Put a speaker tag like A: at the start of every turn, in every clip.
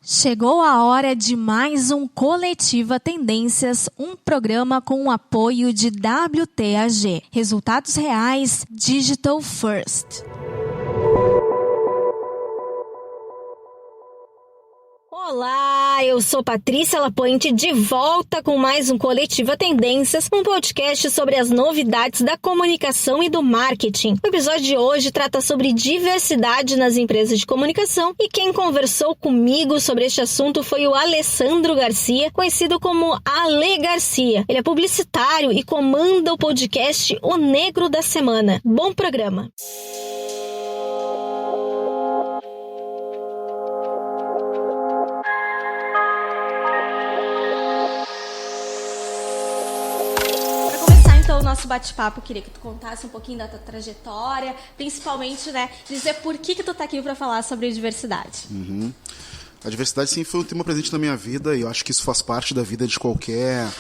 A: Chegou a hora de mais um Coletiva Tendências, um programa com o apoio de WTAG. Resultados reais, Digital First.
B: Olá, eu sou Patrícia Lapointe, de volta com mais um Coletiva Tendências, um podcast sobre as novidades da comunicação e do marketing. O episódio de hoje trata sobre diversidade nas empresas de comunicação e quem conversou comigo sobre este assunto foi o Alessandro Garcia, conhecido como Ale Garcia. Ele é publicitário e comanda o podcast O Negro da Semana. Bom programa!
A: Então, o nosso bate-papo, eu queria que tu contasse um pouquinho da tua trajetória, principalmente, dizer por que tu tá aqui para falar sobre diversidade.
C: A diversidade sempre foi um tema presente na minha vida e eu acho que isso faz parte da vida de qualquer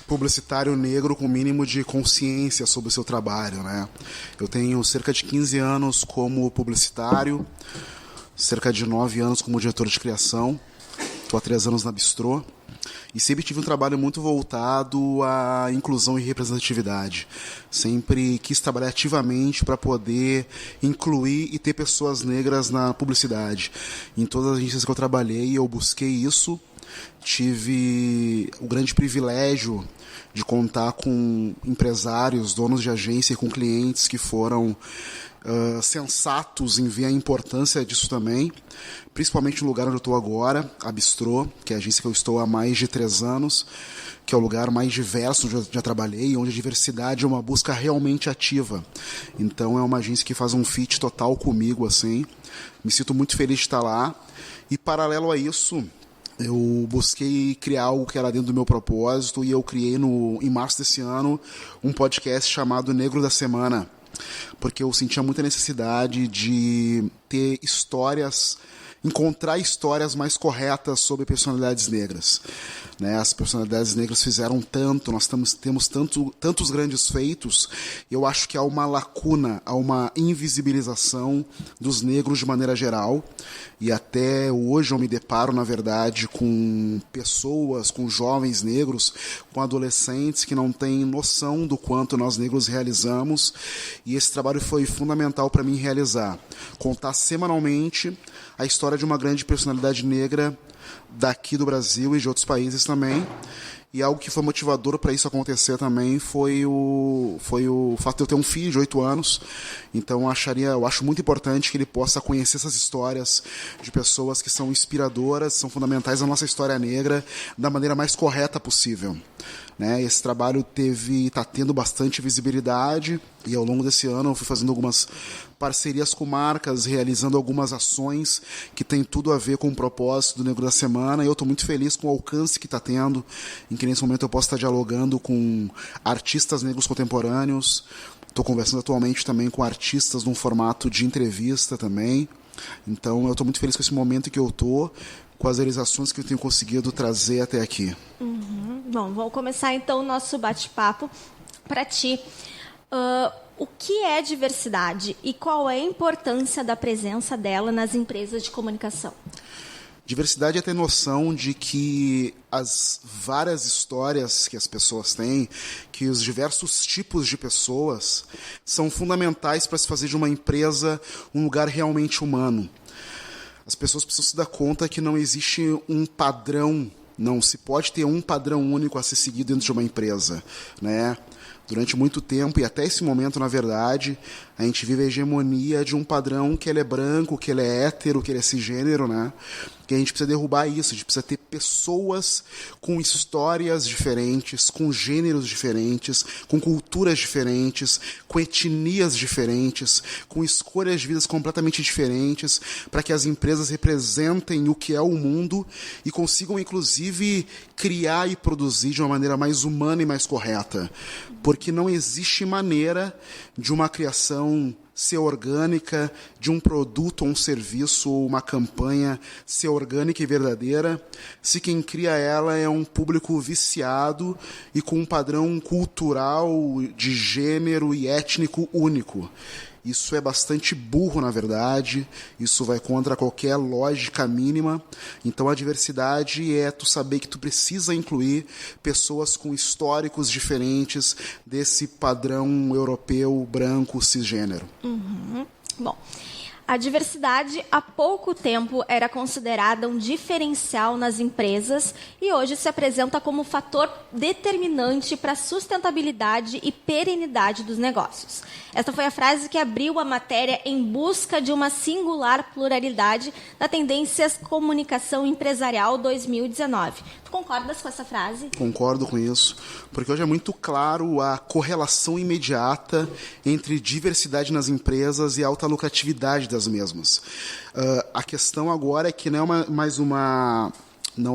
C: publicitário negro com o mínimo de consciência sobre o seu trabalho, né? Eu tenho cerca de 15 anos como publicitário, cerca de 9 anos como diretor de criação, estou há 3 anos na Bistrô. E sempre tive um trabalho muito voltado à inclusão e representatividade. Sempre quis trabalhar ativamente para poder incluir e ter pessoas negras na publicidade. Em todas as agências que eu trabalhei, eu busquei isso. Tive o grande privilégio de contar com empresários, donos de agência e com clientes que foram sensatos em ver a importância disso também, principalmente no lugar onde eu estou agora, a Bistrô, que é a agência que eu estou há mais de 3 anos, que é o lugar mais diverso onde eu já trabalhei, onde a diversidade é uma busca realmente ativa. Então é uma agência que faz um fit total comigo, assim. Me sinto muito feliz de estar lá. E paralelo a isso, eu busquei criar algo que era dentro do meu propósito e eu criei em março desse ano um podcast chamado Negro da Semana, porque eu sentia muita necessidade de ter encontrar histórias mais corretas sobre personalidades negras. Né? As personalidades negras fizeram tanto, nós temos tantos grandes feitos, eu acho que há uma lacuna, há uma invisibilização dos negros de maneira geral, e até hoje eu me deparo, na verdade, com pessoas, com jovens negros, com adolescentes que não têm noção do quanto nós negros realizamos, e esse trabalho foi fundamental para mim realizar. Contar semanalmente a história de uma grande personalidade negra daqui do Brasil e de outros países também. E algo que foi motivador para isso acontecer também foi o fato de eu ter um filho de 8 anos. Então eu acho muito importante que ele possa conhecer essas histórias de pessoas que são inspiradoras, são fundamentais na nossa história negra, da maneira mais correta possível. Né? Esse trabalho está tendo bastante visibilidade e ao longo desse ano eu fui fazendo algumas parcerias com marcas, realizando algumas ações que tem tudo a ver com o propósito do Negro da Semana, e eu estou muito feliz com o alcance que está tendo, em que nesse momento eu posso estar dialogando com artistas negros contemporâneos. Estou conversando atualmente também com artistas num formato de entrevista também. Então eu estou muito feliz com esse momento que eu estou, com as realizações que eu tenho conseguido trazer até aqui.
A: Bom, vamos começar então o nosso bate-papo. Para ti, o que é diversidade e qual é a importância da presença dela nas empresas de comunicação?
C: Diversidade é ter noção de que as várias histórias que as pessoas têm, que os diversos tipos de pessoas são fundamentais para se fazer de uma empresa um lugar realmente humano. As pessoas precisam se dar conta que não existe um padrão, não se pode ter um padrão único a ser seguido dentro de uma empresa, né? Durante muito tempo, e até esse momento, na verdade, a gente vive a hegemonia de um padrão que ele é branco, que ele é hétero, que ele é cisgênero, né? Que a gente precisa derrubar isso, a gente precisa ter pessoas com histórias diferentes, com gêneros diferentes, com culturas diferentes, com etnias diferentes, com escolhas de vidas completamente diferentes, para que as empresas representem o que é o mundo e consigam, inclusive, criar e produzir de uma maneira mais humana e mais correta. Porque não existe maneira de uma criação ser orgânica, de um produto ou um serviço ou uma campanha ser orgânica e verdadeira, se quem cria ela é um público viciado e com um padrão cultural de gênero e étnico único. Isso é bastante burro, na verdade. Isso vai contra qualquer lógica mínima. Então, a diversidade é tu saber que tu precisa incluir pessoas com históricos diferentes desse padrão europeu, branco, cisgênero.
A: Bom, a diversidade há pouco tempo era considerada um diferencial nas empresas e hoje se apresenta como fator determinante para a sustentabilidade e perenidade dos negócios. Esta foi a frase que abriu a matéria Em Busca de uma Singular Pluralidade da Tendências Comunicação Empresarial 2019. Tu concordas com essa frase?
C: Concordo com isso, porque hoje é muito claro a correlação imediata entre diversidade nas empresas e alta lucratividade das mesmas. A questão agora é que não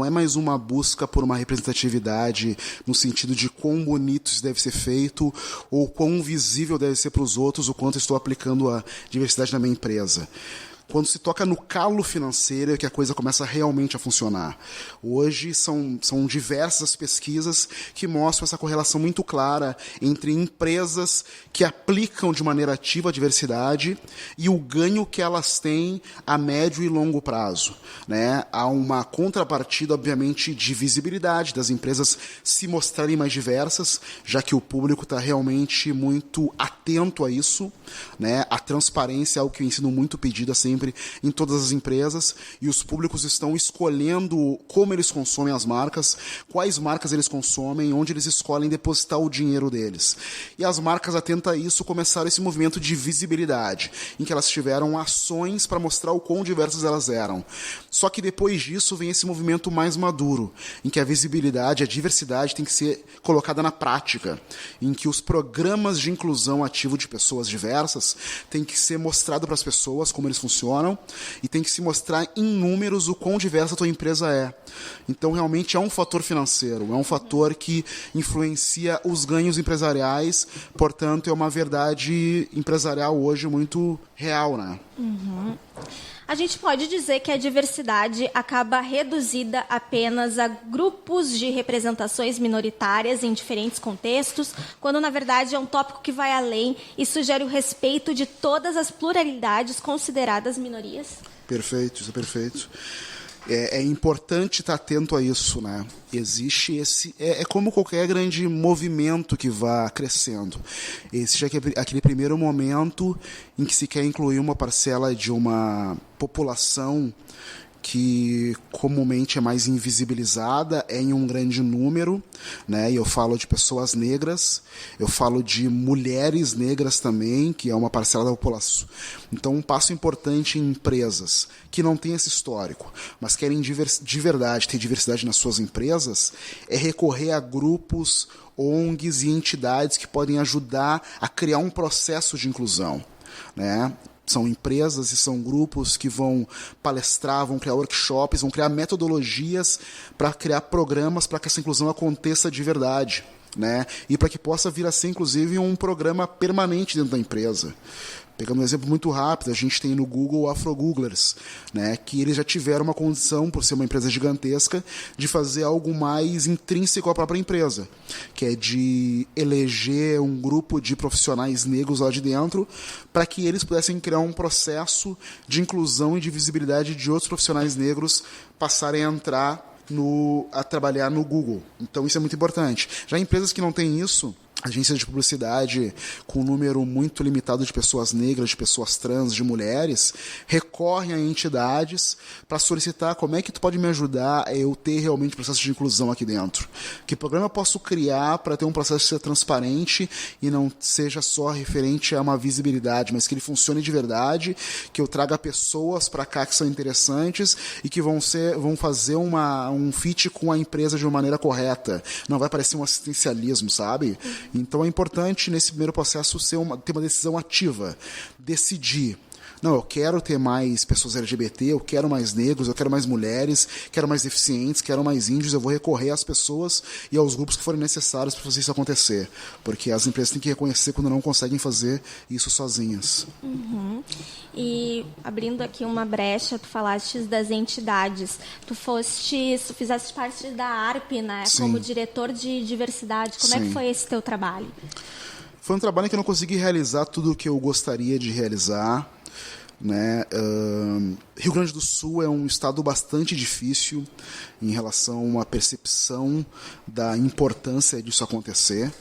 C: é mais uma busca por uma representatividade no sentido de quão bonito isso deve ser feito ou quão visível deve ser para os outros o quanto estou aplicando a diversidade na minha empresa. Quando se toca no calo financeiro é que a coisa começa realmente a funcionar. Hoje são diversas pesquisas que mostram essa correlação muito clara entre empresas que aplicam de maneira ativa a diversidade e o ganho que elas têm a médio e longo prazo, né? Há uma contrapartida, obviamente, de visibilidade das empresas se mostrarem mais diversas, já que o público está realmente muito atento a isso, né? A transparência é algo que vem sendo muito pedido sempre em todas as empresas, e os públicos estão escolhendo como eles consomem as marcas, quais marcas eles consomem, onde eles escolhem depositar o dinheiro deles. E as marcas, atentas a isso, começaram esse movimento de visibilidade, em que elas tiveram ações para mostrar o quão diversas elas eram. Só que depois disso vem esse movimento mais maduro, em que a visibilidade, a diversidade tem que ser colocada na prática, em que os programas de inclusão ativo de pessoas diversas têm que ser mostrado para as pessoas como eles funcionam, e tem que se mostrar em números o quão diversa a tua empresa é. Então, realmente, é um fator financeiro, é um fator que influencia os ganhos empresariais, portanto, é uma verdade empresarial hoje muito real, né?
A: A gente pode dizer que a diversidade acaba reduzida apenas a grupos de representações minoritárias em diferentes contextos, quando, na verdade, é um tópico que vai além e sugere o respeito de todas as pluralidades consideradas minorias?
C: Perfeito, isso é perfeito. É importante estar atento a isso, né? Existe esse... É como qualquer grande movimento que vá crescendo. Existe aquele primeiro momento em que se quer incluir uma parcela de uma população que comumente é mais invisibilizada, é em um grande número, né? E eu falo de pessoas negras, eu falo de mulheres negras também, que é uma parcela da população. Então, um passo importante em empresas que não têm esse histórico, mas querem de verdade ter diversidade nas suas empresas, é recorrer a grupos, ONGs e entidades que podem ajudar a criar um processo de inclusão, né? São empresas e são grupos que vão palestrar, vão criar workshops, vão criar metodologias para criar programas para que essa inclusão aconteça de verdade, né? E para que possa vir a ser, inclusive, um programa permanente dentro da empresa. Pegando um exemplo muito rápido, a gente tem no Google Afro-Googlers, né, que eles já tiveram uma condição, por ser uma empresa gigantesca, de fazer algo mais intrínseco à própria empresa, que é de eleger um grupo de profissionais negros lá de dentro para que eles pudessem criar um processo de inclusão e de visibilidade de outros profissionais negros passarem a entrar a trabalhar no Google. Então isso é muito importante. Já empresas que não têm isso, agências de publicidade com um número muito limitado de pessoas negras, de pessoas trans, de mulheres, recorrem a entidades para solicitar como é que tu pode me ajudar a eu ter realmente processo de inclusão aqui dentro. Que programa eu posso criar para ter um processo que seja transparente e não seja só referente a uma visibilidade, mas que ele funcione de verdade, que eu traga pessoas para cá que são interessantes e que vão fazer um fit com a empresa de uma maneira correta. Não vai parecer um assistencialismo, sabe? Então é importante, nesse primeiro processo, ter uma decisão ativa. Decidir. Não, eu quero ter mais pessoas LGBT, eu quero mais negros, eu quero mais mulheres, quero mais deficientes, quero mais índios, eu vou recorrer às pessoas e aos grupos que forem necessários para fazer isso acontecer. Porque as empresas têm que reconhecer quando não conseguem fazer isso sozinhas.
A: E abrindo aqui uma brecha, tu falaste das entidades. Tu fizeste parte da ARP, né?
C: Sim.
A: Como diretor de diversidade. Como é que foi esse teu trabalho?
C: Foi um trabalho em que eu não consegui realizar tudo o que eu gostaria de realizar, né? Rio Grande do Sul é um estado bastante difícil em relação à percepção da importância disso acontecer.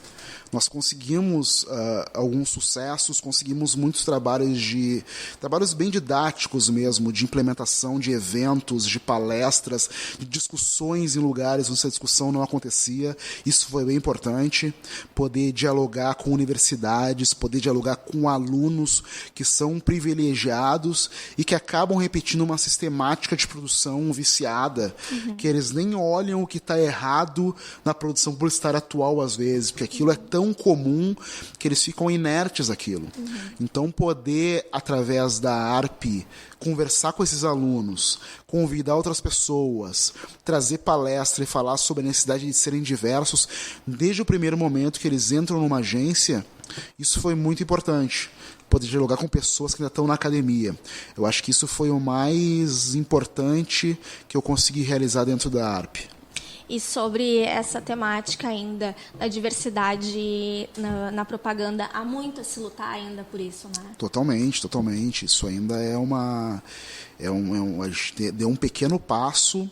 C: Nós conseguimos alguns sucessos, conseguimos muitos trabalhos bem didáticos mesmo, de implementação de eventos, de palestras, de discussões em lugares onde essa discussão não acontecia. Isso foi bem importante, poder dialogar com universidades, poder dialogar com alunos que são privilegiados e que acabam repetindo uma sistemática de produção viciada, que eles nem olham o que está errado na produção publicitária atual às vezes, porque aquilo é tão comum que eles ficam inertes àquilo. Então, poder, através da ARP, conversar com esses alunos, convidar outras pessoas, trazer palestra e falar sobre a necessidade de serem diversos, desde o primeiro momento que eles entram numa agência, isso foi muito importante. Poder dialogar com pessoas que ainda estão na academia. Eu acho que isso foi o mais importante que eu consegui realizar dentro da ARP.
A: E sobre essa temática ainda da diversidade na propaganda, há muito a se lutar ainda por isso, né?
C: Totalmente. Isso ainda a gente deu um pequeno passo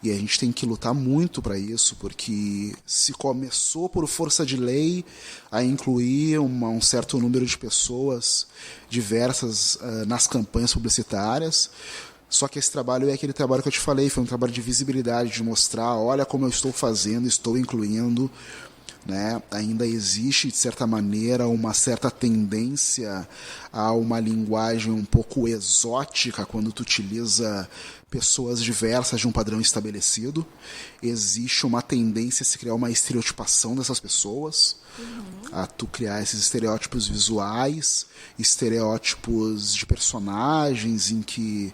C: e a gente tem que lutar muito para isso, porque se começou por força de lei a incluir um certo número de pessoas diversas nas campanhas publicitárias. Só que esse trabalho é aquele trabalho que eu te falei, foi um trabalho de visibilidade, de mostrar, olha como eu estou fazendo, estou incluindo, né? Ainda existe, de certa maneira, uma certa tendência a uma linguagem um pouco exótica quando tu utiliza pessoas diversas de um padrão estabelecido. Existe uma tendência a se criar uma estereotipação dessas pessoas, a tu criar esses estereótipos visuais, estereótipos de personagens em que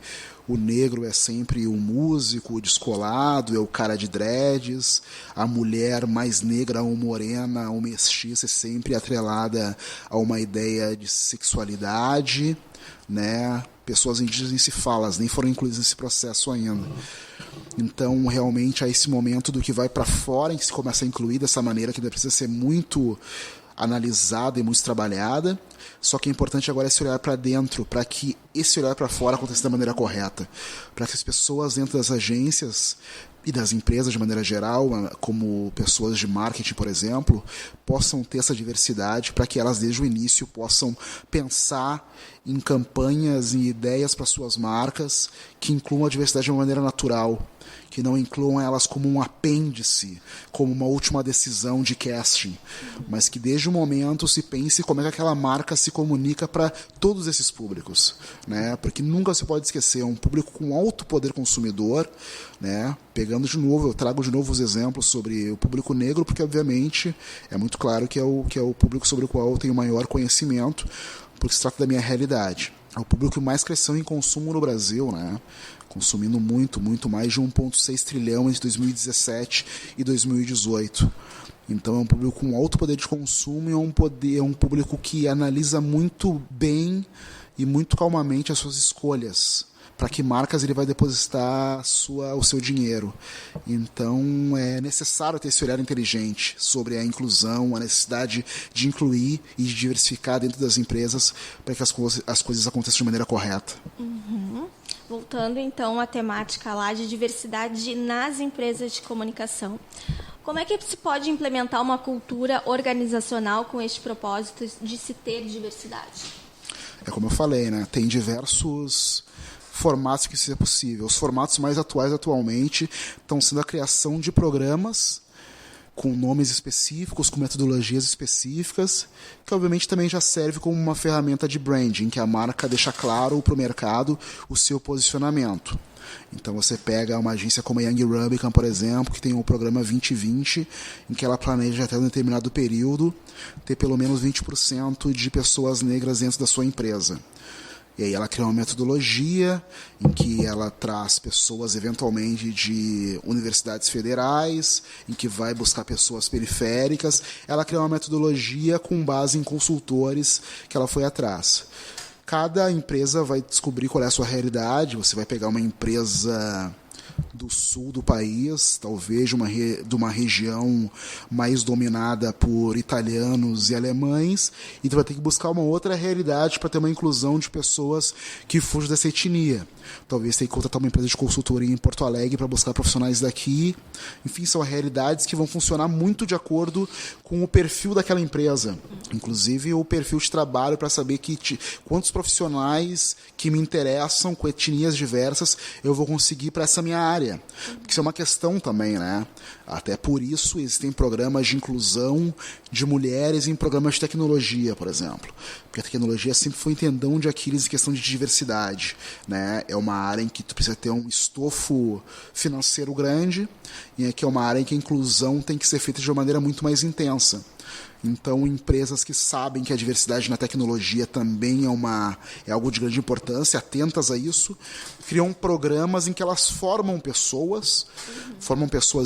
C: o negro é sempre um músico descolado, é o cara de dreads, a mulher mais negra ou morena ou mestiça é sempre atrelada a uma ideia de sexualidade, né? Pessoas indígenas nem se fala, nem foram incluídas nesse processo ainda. Então, realmente, há esse momento do que vai para fora, em que se começa a incluir dessa maneira, que precisa ser muito analisada e muito trabalhada. Só que é importante agora esse olhar para dentro, para que esse olhar para fora aconteça da maneira correta. Para que as pessoas dentro das agências e das empresas de maneira geral, como pessoas de marketing, por exemplo, possam ter essa diversidade, para que elas desde o início possam pensar em campanhas e ideias para suas marcas que incluam a diversidade de uma maneira natural, que não incluam elas como um apêndice, como uma última decisão de casting, mas que desde o momento se pense como é que aquela marca se comunica para todos esses públicos, né? Porque nunca se pode esquecer, é um público com alto poder consumidor, né? Pegando de novo, eu trago de novo os exemplos sobre o público negro, porque obviamente é muito claro que é o público sobre o qual eu tenho maior conhecimento, porque se trata da minha realidade. É o público que mais cresceu em consumo no Brasil, né? Consumindo muito mais de 1,6 trilhão entre 2017 e 2018. Então é um público com alto poder de consumo e é um público que analisa muito bem e muito calmamente as suas escolhas, para que marcas ele vai depositar o seu dinheiro. Então é necessário ter esse olhar inteligente sobre a inclusão, a necessidade de incluir e de diversificar dentro das empresas para que as coisas aconteçam de maneira correta.
A: Voltando então à temática lá de diversidade nas empresas de comunicação. Como é que se pode implementar uma cultura organizacional com este propósito de se ter diversidade?
C: É como eu falei, né? Tem diversos formatos que isso é possível. Os formatos mais atuais atualmente estão sendo a criação de programas com nomes específicos, com metodologias específicas, que obviamente também já serve como uma ferramenta de branding, que a marca deixa claro para o mercado o seu posicionamento. Então você pega uma agência como a Young Rubicon, por exemplo, que tem o programa 2020, em que ela planeja até um determinado período ter pelo menos 20% de pessoas negras dentro da sua empresa. E aí ela cria uma metodologia em que ela traz pessoas eventualmente de universidades federais, em que vai buscar pessoas periféricas. Ela cria uma metodologia com base em consultores que ela foi atrás. Cada empresa vai descobrir qual é a sua realidade. Você vai pegar uma empresa do sul do país, talvez de uma região mais dominada por italianos e alemães, e tu vai ter que buscar uma outra realidade para ter uma inclusão de pessoas que fujam dessa etnia. Talvez tenha que contratar uma empresa de consultoria em Porto Alegre para buscar profissionais daqui. Enfim, são realidades que vão funcionar muito de acordo com o perfil daquela empresa. Inclusive o perfil de trabalho, para saber quantos profissionais que me interessam com etnias diversas eu vou conseguir para essa minha área. Porque isso é uma questão também, né? Até por isso existem programas de inclusão de mulheres em programas de tecnologia, por exemplo. Porque a tecnologia sempre foi um tendão de Aquiles em questão de diversidade, né? É uma área em que tu precisa ter um estofo financeiro grande, e aqui é uma área em que a inclusão tem que ser feita de uma maneira muito mais intensa. Então, empresas que sabem que a diversidade na tecnologia também é algo de grande importância, atentas a isso, criam programas em que elas formam pessoas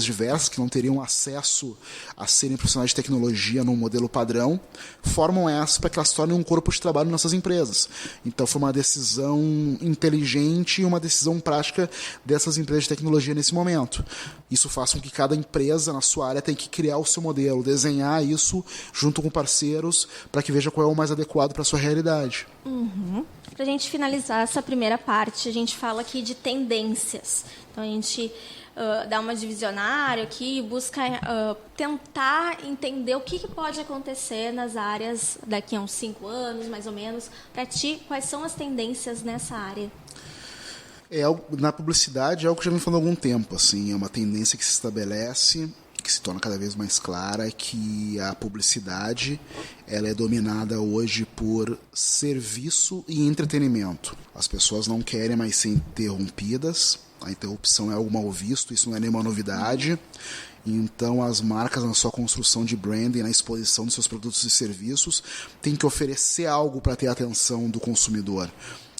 C: diversas que não teriam acesso a serem profissionais de tecnologia num modelo padrão, formam essas para que elas tornem um corpo de trabalho nessas empresas. Então, foi uma decisão inteligente e uma decisão prática dessas empresas de tecnologia nesse momento. Isso faz com que cada empresa na sua área tenha que criar o seu modelo, desenhar isso junto com parceiros para que veja qual é o mais adequado para a sua realidade.
A: Para a gente finalizar essa primeira parte, a gente fala aqui de tendências. Então, a gente dá uma divisionária aqui e busca tentar entender o que pode acontecer nas áreas daqui a uns 5 anos, mais ou menos. Para ti, quais são as tendências nessa área?
C: Na publicidade é algo que já vem falando há algum tempo. Assim, é uma tendência que se estabelece, que se torna cada vez mais clara, que a publicidade ela é dominada hoje por serviço e entretenimento. As pessoas não querem mais ser interrompidas, a interrupção é algo mal visto, isso não é nenhuma novidade. Então as marcas, na sua construção de branding, na exposição dos seus produtos e serviços, têm que oferecer algo para ter a atenção do consumidor.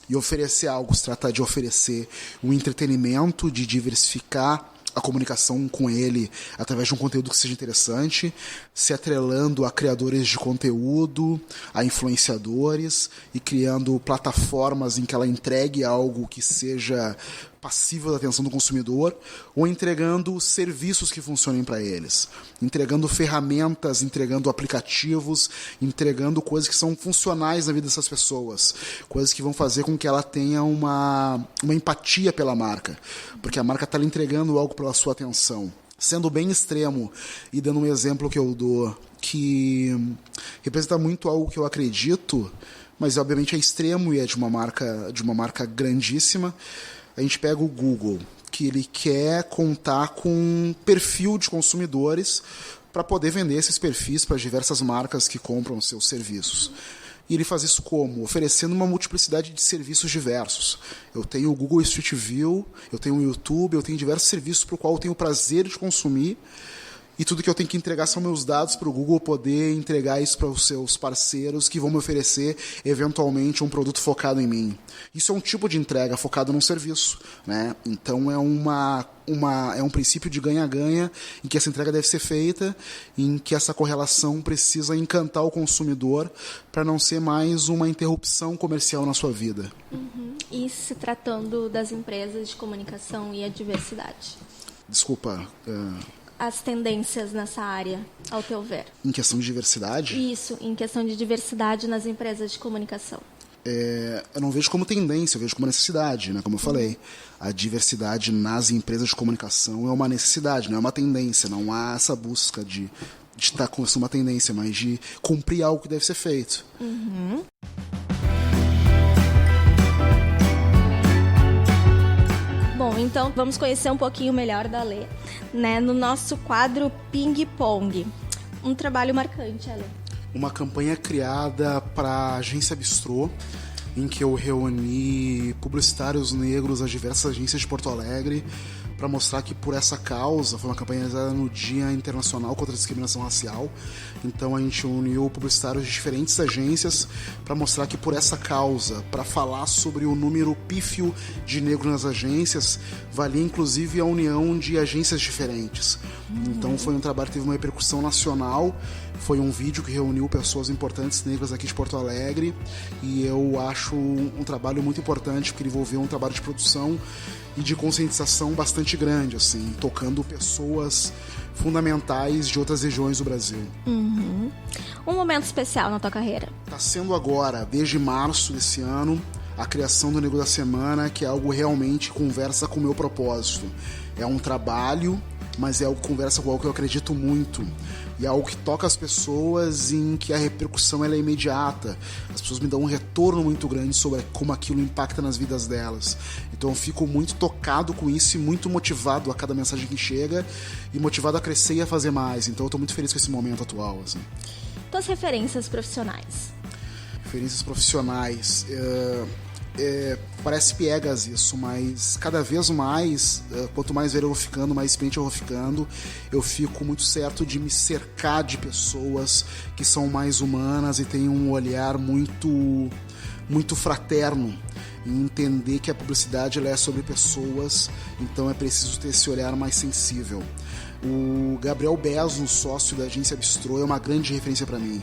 C: E oferecer algo, se trata de oferecer um entretenimento, de diversificar a comunicação com ele através de um conteúdo que seja interessante, se atrelando a criadores de conteúdo, a influenciadores e criando plataformas em que ela entregue algo que seja passível da atenção do consumidor, ou entregando serviços que funcionem para eles, entregando ferramentas, entregando aplicativos, entregando coisas que são funcionais na vida dessas pessoas, coisas que vão fazer com que ela tenha uma empatia pela marca, porque a marca está lhe entregando algo pela sua atenção. Sendo bem extremo e dando um exemplo que eu dou, que representa muito algo que eu acredito, mas obviamente é extremo e é de uma marca grandíssima. A gente pega o Google, que ele quer contar com um perfil de consumidores para poder vender esses perfis para diversas marcas que compram seus serviços. E ele faz isso como? Oferecendo uma multiplicidade de serviços diversos. Eu tenho o Google Street View, eu tenho o YouTube, eu tenho diversos serviços para o qual eu tenho o prazer de consumir, e tudo que eu tenho que entregar são meus dados para o Google poder entregar isso para os seus parceiros que vão me oferecer, eventualmente, um produto focado em mim. Isso é um tipo de entrega focado num serviço, né? Então é um princípio de ganha-ganha em que essa entrega deve ser feita, em que essa correlação precisa encantar o consumidor para não ser mais uma interrupção comercial na sua vida.
A: E se tratando das empresas de comunicação e a diversidade?
C: Desculpa...
A: As tendências nessa área, ao teu ver?
C: Em questão de diversidade?
A: Isso, em questão de diversidade nas empresas de comunicação.
C: Eu não vejo como tendência, eu vejo como necessidade, né? Como eu falei. A diversidade nas empresas de comunicação é uma necessidade, não é uma tendência. Não há essa busca de estar com uma tendência, mas de cumprir algo que deve ser feito.
A: Bom, então vamos conhecer um pouquinho melhor da Alê, né? No nosso quadro Ping Pong. Um trabalho marcante, Alê.
C: Uma campanha criada para a Agência Bistrô, em que eu reuni publicitários negros das diversas agências de Porto Alegre para mostrar que por essa causa, foi uma campanha realizada no Dia Internacional contra a Discriminação Racial, então a gente uniu publicitários de diferentes agências para mostrar que por essa causa, para falar sobre o número pífio de negros nas agências, valia inclusive a união de agências diferentes. Então foi um trabalho que teve uma repercussão nacional, foi um vídeo que reuniu pessoas importantes negras aqui de Porto Alegre, e eu acho um trabalho muito importante, porque ele envolveu um trabalho de produção e de conscientização bastante bastante grande, assim, tocando pessoas fundamentais de outras regiões do Brasil.
A: Um momento especial na tua carreira?
C: Está sendo agora, desde março desse ano, a criação do Nego da Semana, que é algo realmente que conversa com o meu propósito. É um trabalho, mas é algo que conversa com algo que eu acredito muito. E é algo que toca as pessoas em que a repercussão ela é imediata. As pessoas me dão um retorno muito grande sobre como aquilo impacta nas vidas delas. Então eu fico muito tocado com isso e muito motivado a cada mensagem que chega e motivado a crescer e a fazer mais. Então eu estou muito feliz com esse momento atual. Assim.
A: Tuas referências profissionais?
C: Referências profissionais... parece piegas isso, mas cada vez mais, quanto mais velho eu vou ficando, mais experiente eu vou ficando, eu fico muito certo de me cercar de pessoas que são mais humanas e têm um olhar muito fraterno, e entender que a publicidade ela é sobre pessoas, então é preciso ter esse olhar mais sensível. O Gabriel Bezo, sócio da agência Bistrô, é uma grande referência para mim.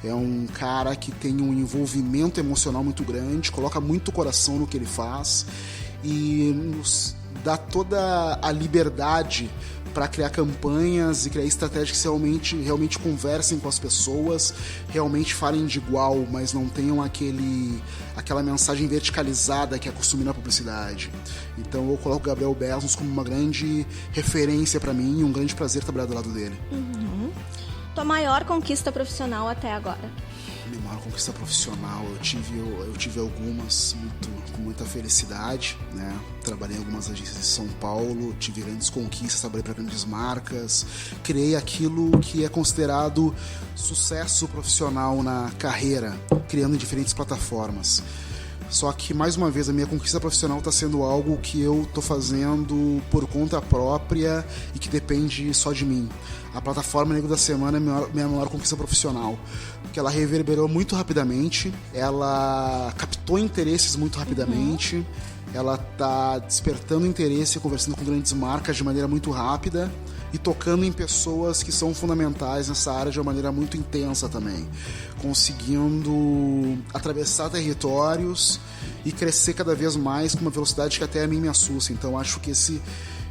C: É um cara que tem um envolvimento emocional muito grande, coloca muito coração no que ele faz e nos dá toda a liberdade para criar campanhas e criar estratégias que realmente conversem com as pessoas, realmente falem de igual, mas não tenham aquela mensagem verticalizada que é costume na publicidade. Então eu coloco o Gabriel Bezos como uma grande referência para mim e um grande prazer trabalhar do lado dele.
A: Tua maior conquista profissional até agora?
C: Minha maior conquista profissional, eu tive algumas com muita felicidade, né? Trabalhei em algumas agências de São Paulo, tive grandes conquistas, trabalhei para grandes marcas, criei aquilo que é considerado sucesso profissional na carreira, criando em diferentes plataformas. Só que, mais uma vez, a minha conquista profissional está sendo algo que eu estou fazendo por conta própria e que depende só de mim. A plataforma Nego da Semana é minha maior conquista profissional, porque ela reverberou muito rapidamente, ela captou interesses muito rapidamente, ela está despertando interesse e conversando com grandes marcas de maneira muito rápida e tocando em pessoas que são fundamentais nessa área de uma maneira muito intensa também, conseguindo atravessar territórios e crescer cada vez mais com uma velocidade que até a mim me assusta. Então acho que esse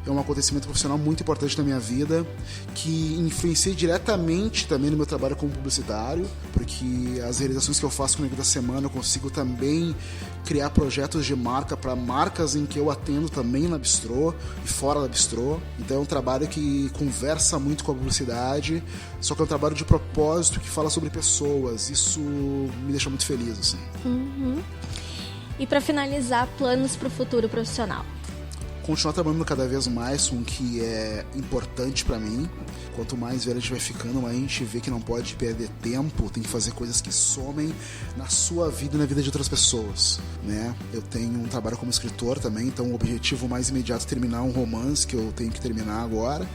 C: é um acontecimento profissional muito importante na minha vida, que influencia diretamente também no meu trabalho como publicitário, porque as realizações que eu faço com o Nego da Semana eu consigo também criar projetos de marca para marcas em que eu atendo também na Bistrô e fora da Bistrô. Então é um trabalho que conversa muito com a publicidade, só que é um trabalho de propósito que fala sobre pessoas. Isso me deixa muito feliz, assim.
A: E para finalizar, planos para o futuro profissional?
C: Continuar trabalhando cada vez mais com o que é importante pra mim. Quanto mais velho a gente vai ficando, mais a gente vê que não pode perder tempo, tem que fazer coisas que somem na sua vida e na vida de outras pessoas, né? Eu tenho um trabalho como escritor também, então o objetivo mais imediato é terminar um romance que eu tenho que terminar agora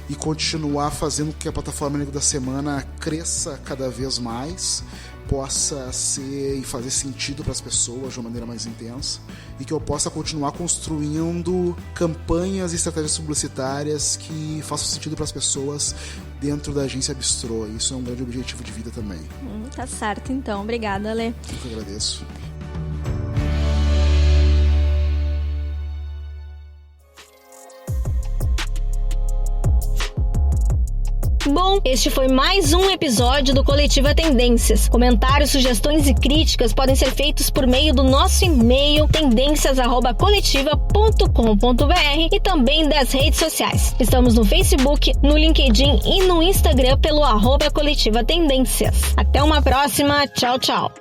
C: e continuar fazendo com que a plataforma Nego da Semana cresça cada vez mais, possa ser e fazer sentido para as pessoas de uma maneira mais intensa e que eu possa continuar construindo campanhas e estratégias publicitárias que façam sentido para as pessoas dentro da agência Bistrô. Isso é um grande objetivo de vida também.
A: Tá certo, então. Obrigada, Lê.
C: Eu que agradeço.
B: Bom, este foi mais um episódio do Coletiva Tendências. Comentários, sugestões e críticas podem ser feitos por meio do nosso e-mail tendências@coletiva.com.br e também das redes sociais. Estamos no Facebook, no LinkedIn e no Instagram pelo @Coletiva Tendências. Até uma próxima. Tchau, tchau.